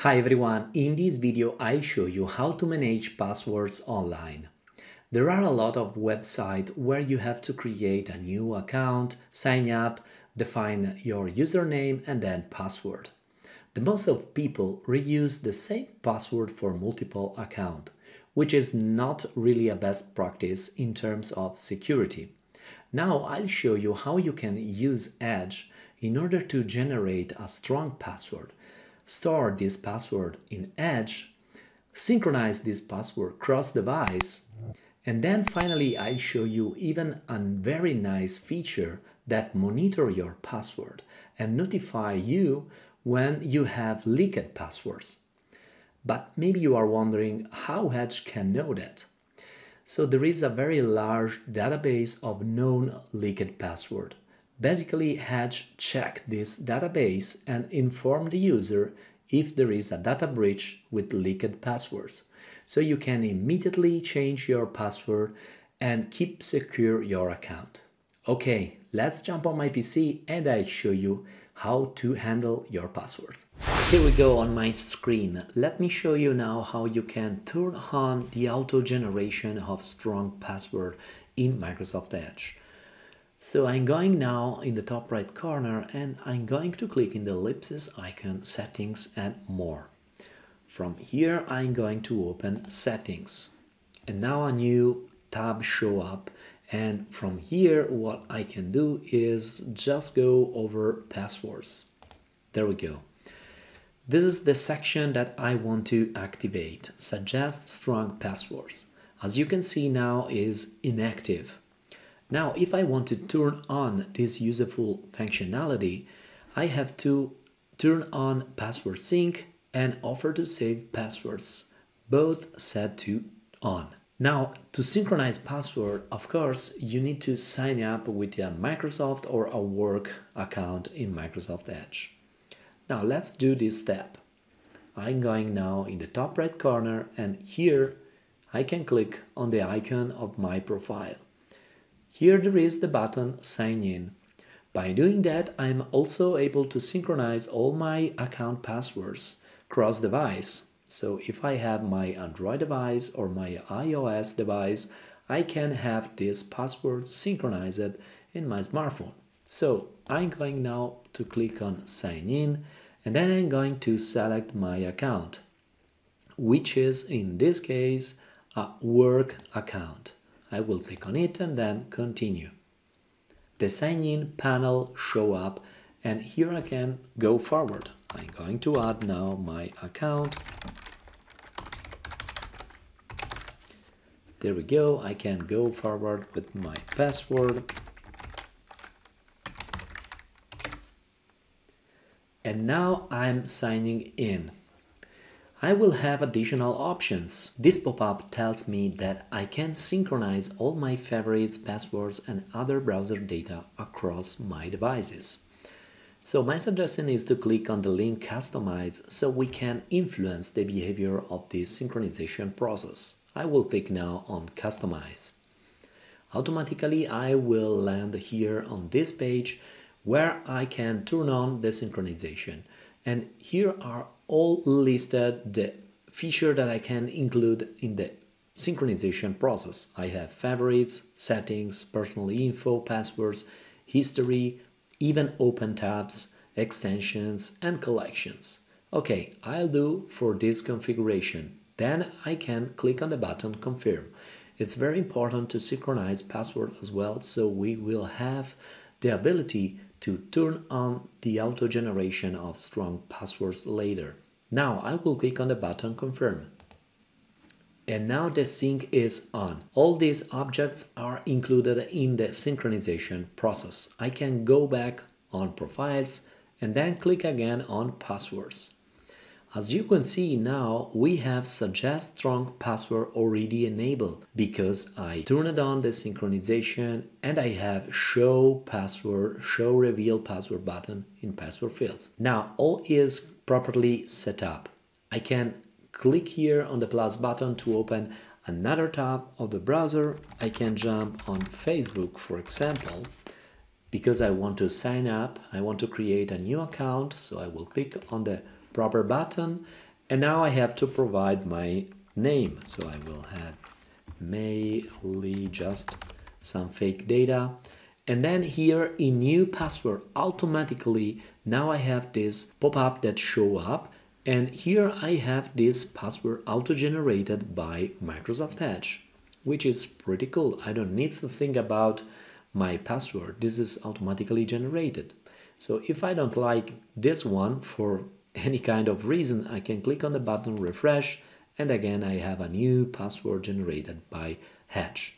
Hi everyone, in this video I'll show you how to manage passwords online. There are a lot of websites where you have to create a new account, sign up, define your username and then password. The most of people reuse the same password for multiple accounts, which is not really a best practice in terms of security. Now I'll show you how you can use Edge in order to generate a strong password. Store this password in Edge, synchronize this password cross-device, and then finally I'll show you even a very nice feature that monitor your password and notify you when you have leaked passwords. But maybe you are wondering how Edge can know that. So there is a very large database of known leaked password. Basically, Edge check this database and inform the user if there is a data breach with leaked passwords. So you can immediately change your password and keep secure your account. Okay, let's jump on my PC and I'll show you how to handle your passwords. Here we go on my screen. Let me show you now how you can turn on the auto generation of strong password in Microsoft Edge. So I'm going now in the top right corner and I'm going to click in the ellipsis icon, settings and more. From here I'm going to open settings and now a new tab show up, and from here what I can do is just go over passwords. There we go. This is the section that I want to activate, suggest strong passwords. As you can see now is inactive. Now, if I want to turn on this useful functionality, I have to turn on password sync and offer to save passwords, both set to on. Now, to synchronize password, of course, you need to sign up with a Microsoft or a work account in Microsoft Edge. Now, let's do this step. I'm going now in the top right corner and here I can click on the icon of my profile. Here there is the button Sign In. By doing that, I'm also able to synchronize all my account passwords cross-device. So if I have my Android device or my iOS device, I can have this password synchronized in my smartphone. So I'm going now to click on Sign In and then I'm going to select my account, which is in this case a work account. I will click on it and then continue. The sign in panel show up and here I can go forward. I'm going to add now my account. There we go. I can go forward with my password. And now I'm signing in. I will have additional options. This pop-up tells me that I can synchronize all my favorites, passwords and other browser data across my devices. So my suggestion is to click on the link Customize so we can influence the behavior of this synchronization process. I will click now on Customize. Automatically I will land here on this page where I can turn on the synchronization. And here are all listed the feature that I can include in the synchronization process. I have favorites, settings, personal info, passwords, history, even open tabs, extensions and collections. Okay, I'll do for this configuration. Then I can click on the button Confirm. It's very important to synchronize password as well, so we will have the ability to turn on the auto generation of strong passwords later. Now I will click on the button Confirm. And now the sync is on. All these objects are included in the synchronization process. I can go back on Profiles and then click again on Passwords. As you can see now, we have Suggest Strong Password already enabled because I turned on the synchronization and I have Show Password, Show Reveal Password button in password fields. Now all is properly set up. I can click here on the plus button to open another tab of the browser. I can jump on Facebook, for example, because I want to sign up. I want to create a new account, so I will click on the proper button And now I have to provide my name. So I will add mainly just some fake data. And then here in new password, automatically now I have this pop-up that show up. And here I have this password auto-generated by Microsoft Edge, which is pretty cool. I don't need to think about my password. This is automatically generated. So if I don't like this one for any kind of reason, I can click on the button refresh, and again I have a new password generated by Edge.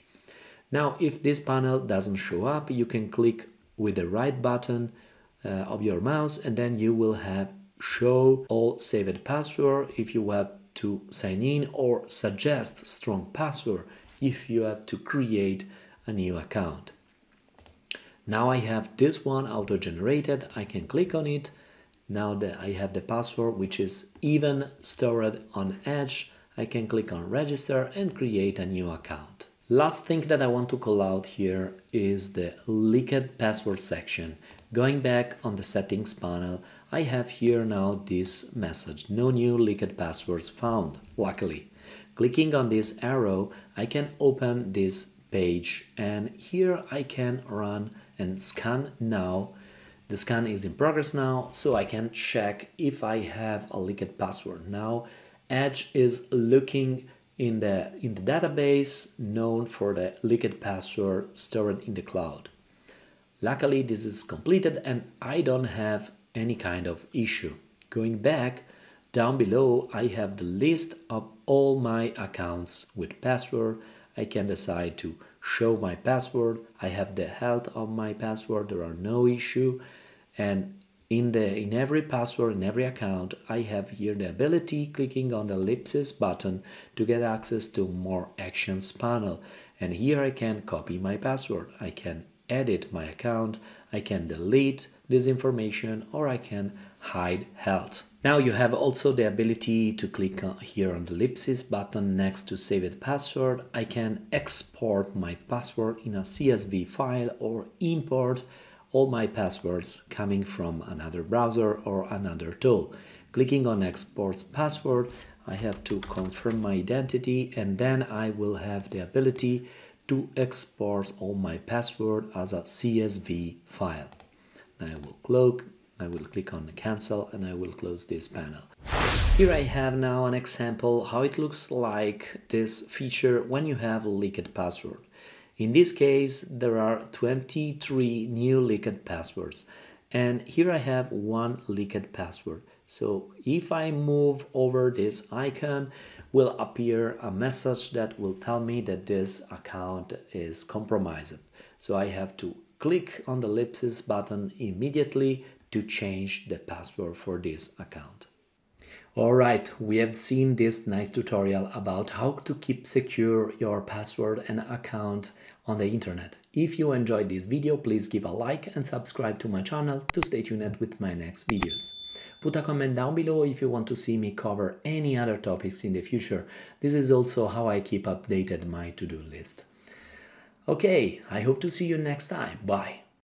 Now if this panel doesn't show up, you can click with the right button of your mouse, and then you will have show all saved password if you have to sign in, or suggest strong password if you have to create a new account. Now I have this one auto-generated. I can click on it. Now that I have the password, which is even stored on Edge, I can click on register and create a new account. Last thing that I want to call out here is the leaked password section. Going back on the settings panel, I have here now this message: no new leaked passwords found, luckily. Clicking on this arrow, I can open this page, and here I can run and scan now. The scan is in progress now, so I can check if I have a leaked password. Now Edge is looking in the database known for the leaked password stored in the cloud. Luckily this is completed and I don't have any kind of issue. Going back, down below I have the list of all my accounts with password. I can decide to show my password. I have the health of my password, there are no issue. And in every password, in every account, I have here the ability, clicking on the ellipsis button, to get access to more actions panel. And here I can copy my password, I can edit my account, I can delete this information, or I can hide health. Now you have also the ability to click here on the ellipsis button next to saved password. I can export my password in a CSV file or import all my passwords coming from another browser or another tool. Clicking on export password, I have to confirm my identity, and then I will have the ability to export all my password as a CSV file. I will click on cancel and I will close this panel. Here I have now an example how it looks like this feature when you have a leaked password. In this case, there are 23 new leaked passwords, and here I have one leaked password. So if I move over this icon, will appear a message that will tell me that this account is compromised. So I have to click on the ellipsis button immediately to change the password for this account. Alright, we have seen this nice tutorial about how to keep secure your password and account on the internet. If you enjoyed this video, please give a like and subscribe to my channel to stay tuned with my next videos. Put a comment down below if you want to see me cover any other topics in the future. This is also how I keep updated my to-do list. Okay, I hope to see you next time. Bye.